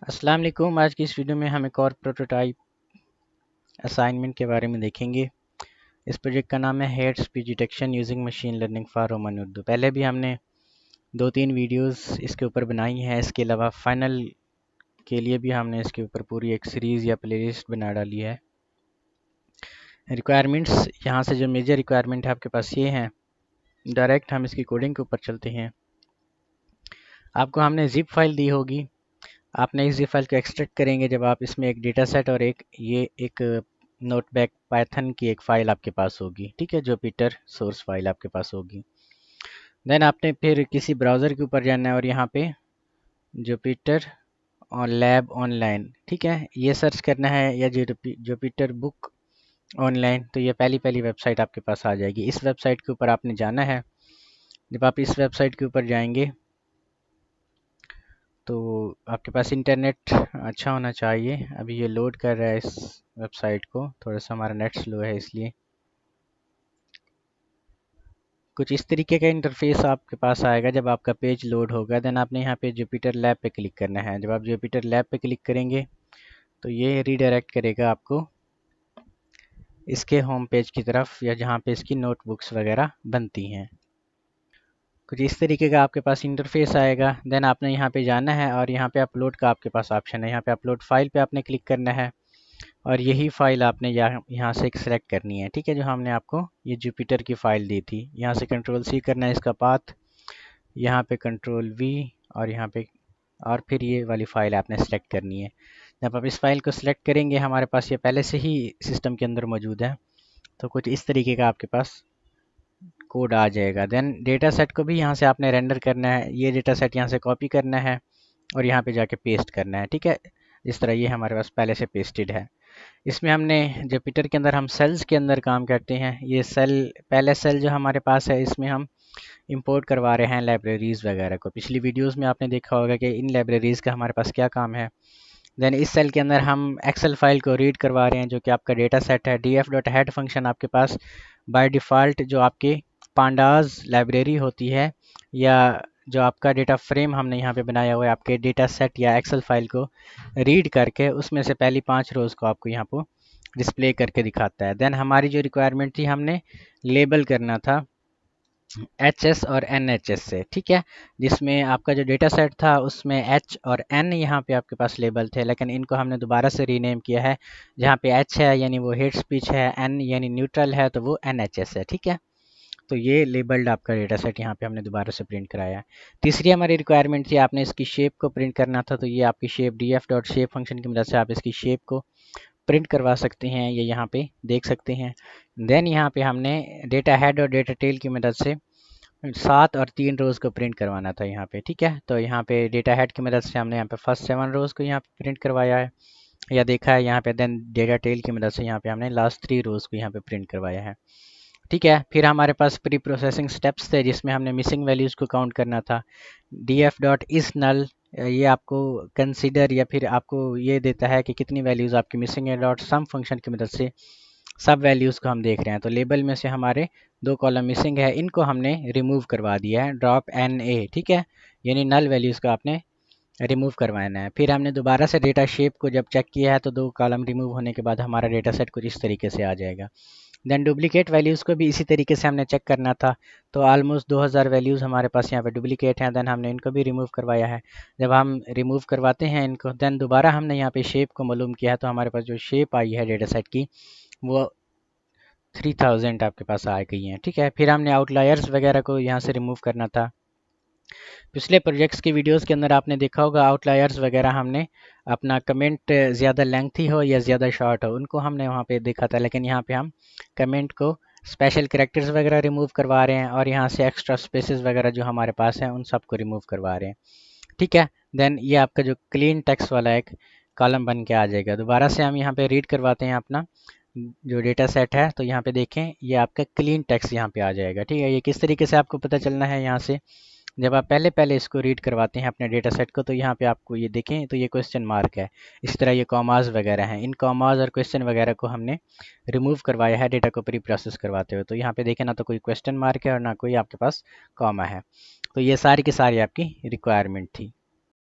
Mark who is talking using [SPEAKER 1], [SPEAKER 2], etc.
[SPEAKER 1] अस्सलाम वालेकुम। आज की इस वीडियो में हम एक और प्रोटोटाइप असाइनमेंट के बारे में देखेंगे। इस प्रोजेक्ट का नाम है head speech detection using machine learning for Roman Urdu. पहले भी हमने 2-3 वीडियोस इसके ऊपर बनाई हैं। इसके अलावा फाइनल के लिए भी हमने इसके ऊपर पूरी एक सीरीज़ या प्लेलिस्ट बना डाली है। रिक्वायरमेंट्स यहाँ से जो मेजर रिक्वायरमेंट है आपके पास ये हैं। डायरेक्ट हम इसकी कोडिंग के ऊपर चलते हैं। आपको हमने जिप फाइल दी होगी। आपने इस फाइल को एक्सट्रैक्ट करेंगे जब आप इसमें एक डेटा सेट और एक नोटबैक पाइथन की एक फ़ाइल आपके पास होगी, ठीक है, जुपिटर सोर्स फाइल आपके पास होगी। देन आपने फिर किसी ब्राउज़र के ऊपर जाना है और यहाँ पे जुपिटर और लैब ऑनलाइन, ठीक है, ये सर्च करना है, या जुपिटर बुक ऑनलाइन। तो ये पहली पहली वेबसाइट आपके पास आ जाएगी। इस वेबसाइट के ऊपर आपने जाना है। जब आप इस वेबसाइट के ऊपर जाएंगे तो आपके पास इंटरनेट अच्छा होना चाहिए। अभी ये लोड कर रहा है इस वेबसाइट को, थोड़ा सा हमारा नेट स्लो है इसलिए। कुछ इस तरीके का इंटरफेस आपके पास आएगा जब आपका पेज लोड होगा। देन आपने यहाँ पे जुपिटर लैब पे क्लिक करना है। जब आप जुपिटर लैब पे क्लिक करेंगे तो ये रीडायरेक्ट करेगा आपको इसके होम पेज की तरफ, या जहाँ पे इसकी नोटबुक्स वगैरह बनती हैं। कुछ इस तरीके का आपके पास इंटरफेस आएगा। देन आपने यहाँ पे जाना है और यहाँ पे अपलोड का आपके पास ऑप्शन है। यहाँ पे अपलोड फाइल पे आपने क्लिक करना है और यही फ़ाइल आपने यहाँ से सेलेक्ट करनी है, ठीक है, जो हमने आपको ये जुपिटर की फ़ाइल दी थी। यहाँ से कंट्रोल सी करना है इसका पाथ, यहाँ पे कंट्रोल वी, और यहाँ पे, और फिर ये वाली फ़ाइल आपने सेलेक्ट करनी है। जब आप इस फाइल को सिलेक्ट करेंगे, हमारे पास ये पहले से ही सिस्टम के अंदर मौजूद है, तो कुछ इस तरीके का आपके पास कोड आ जाएगा। देन डेटा सेट को भी यहाँ से आपने रेंडर करना है। ये डेटा सेट यहाँ से कॉपी करना है और यहाँ पे जाके पेस्ट करना है, ठीक है, जिस तरह ये हमारे पास पहले से पेस्टेड है। इसमें हमने जुपिटर के अंदर हम सेल्स के अंदर काम करते हैं। ये पहले सेल जो हमारे पास है, इसमें हम इंपोर्ट करवा रहे हैं लाइब्रेरीज़ वगैरह को। पिछली वीडियोस में आपने देखा होगा कि इन लाइब्रेरीज़ का हमारे पास क्या काम है। देन इस सेल के अंदर हम एक्सेल फाइल को रीड करवा रहे हैं, जो कि आपका डेटा सेट है। df.head फंक्शन आपके पास बाय डिफ़ॉल्ट जो आपके पांडाज लाइब्रेरी होती है, या जो आपका डेटा फ्रेम हमने यहाँ पे बनाया हुआ है, आपके डेटा सेट या एक्सेल फाइल को रीड करके उसमें से पहली 5 रोज़ को आपको यहाँ पर डिस्प्ले करके दिखाता है। देन हमारी जो रिक्वायरमेंट थी, हमने लेबल करना था HS और NHS से, ठीक है, जिसमें आपका जो डेटा सेट था उसमें H और N यहाँ पे आपके पास लेबल थे, लेकिन इनको हमने दोबारा से रीनेम किया है। जहाँ पे H है यानी वो हेड स्पीच है, N यानी न्यूट्रल है तो वो NHS है, ठीक है। तो ये लेबल्ड आपका डेटा सेट यहाँ पे हमने दोबारा से प्रिंट कराया है। तीसरी हमारी रिक्वायरमेंट थी, आपने इसकी शेप को प्रिंट करना था। तो ये आपकी शेप df.shape फंक्शन की मदद से आप इसकी शेप को प्रिंट करवा सकते हैं, ये यहाँ पे देख सकते हैं। देन यहाँ पे हमने डेटा हेड और डेटा टेल की मदद से 7 और 3 रोज़ को प्रिंट करवाना था यहाँ पे, ठीक है। तो यहाँ पे डेटा हेड की मदद से हमने यहाँ पे फर्स्ट 7 रोज़ को यहाँ पे प्रिंट करवाया है या देखा है यहाँ पे। देन डेटा टेल की मदद से यहाँ पे हमने लास्ट 3 रोज़ को यहाँ पे प्रिंट करवाया है, ठीक है। फिर हमारे पास प्री प्रोसेसिंग स्टेप्स थे, जिसमें हमने मिसिंग वैल्यूज़ को काउंट करना था। df.isNull ये आपको कंसीडर या फिर आपको ये देता है कि कितनी वैल्यूज़ आपकी मिसिंग है। .sum फंक्शन की मदद से सब वैल्यूज़ को हम देख रहे हैं। तो लेबल में से हमारे 2 कॉलम मिसिंग है, इनको हमने रिमूव करवा दिया है, ड्रॉप NA, ठीक है, यानी नल वैल्यूज़ को आपने रिमूव करवाना है। फिर हमने दोबारा से डेटा शेप को जब चेक किया है तो 2 कॉलम रिमूव होने के बाद हमारा डेटा सेट कुछ इस तरीके से आ जाएगा। देन डुप्लीकेट वैल्यूज़ को भी इसी तरीके से हमने चेक करना था। तो ऑलमोस्ट 2000 वैल्यूज़ हमारे पास यहाँ पे डुप्लीकेट हैं। देन हमने इनको भी रिमूव करवाया है। जब हम रिमूव करवाते हैं इनको, देन दोबारा हमने यहाँ पे शेप को मालूम किया है, तो हमारे पास जो शेप आई है डेटा सेट की वो 3000 आपके पास आ गई हैं, ठीक है। फिर हमने आउटलायर्स वगैरह को यहाँ से रिमूव करना था। पिछले प्रोजेक्ट्स की वीडियोस के अंदर आपने देखा होगा आउटलायर्स वगैरह हमने अपना कमेंट ज़्यादा लेंथी हो या ज़्यादा शॉर्ट हो उनको हमने वहाँ पे देखा था, लेकिन यहाँ पे हम कमेंट को स्पेशल कैरेक्टर्स वगैरह रिमूव करवा रहे हैं और यहाँ से एक्स्ट्रा स्पेसेस वगैरह जो हमारे पास हैं उन सब को रिमूव करवा रहे हैं, ठीक है। देन ये आपका जो क्लीन टेक्स्ट वाला एक कॉलम बन के आ जाएगा। दोबारा से हम यहाँ पे रीड करवाते हैं अपना जो डेटा सेट है, तो यहाँ पे देखें ये आपका क्लीन टेक्स्ट यहाँ पे आ जाएगा, ठीक है। ये किस तरीके से आपको पता चलना है, यहाँ से जब आप पहले पहले इसको रीड करवाते हैं अपने डेटा सेट को, तो यहाँ पे आपको ये देखें तो ये क्वेश्चन मार्क है, इस तरह ये कॉमाज वगैरह हैं, इन कॉमाज और क्वेश्चन वगैरह को हमने रिमूव करवाया है डेटा को प्री प्रोसेस करवाते हुए। तो यहाँ पे देखें ना तो कोई क्वेश्चन मार्क है और ना कोई आपके पास कॉमा है। तो ये सारी की सारी आपकी रिक्वायरमेंट थी।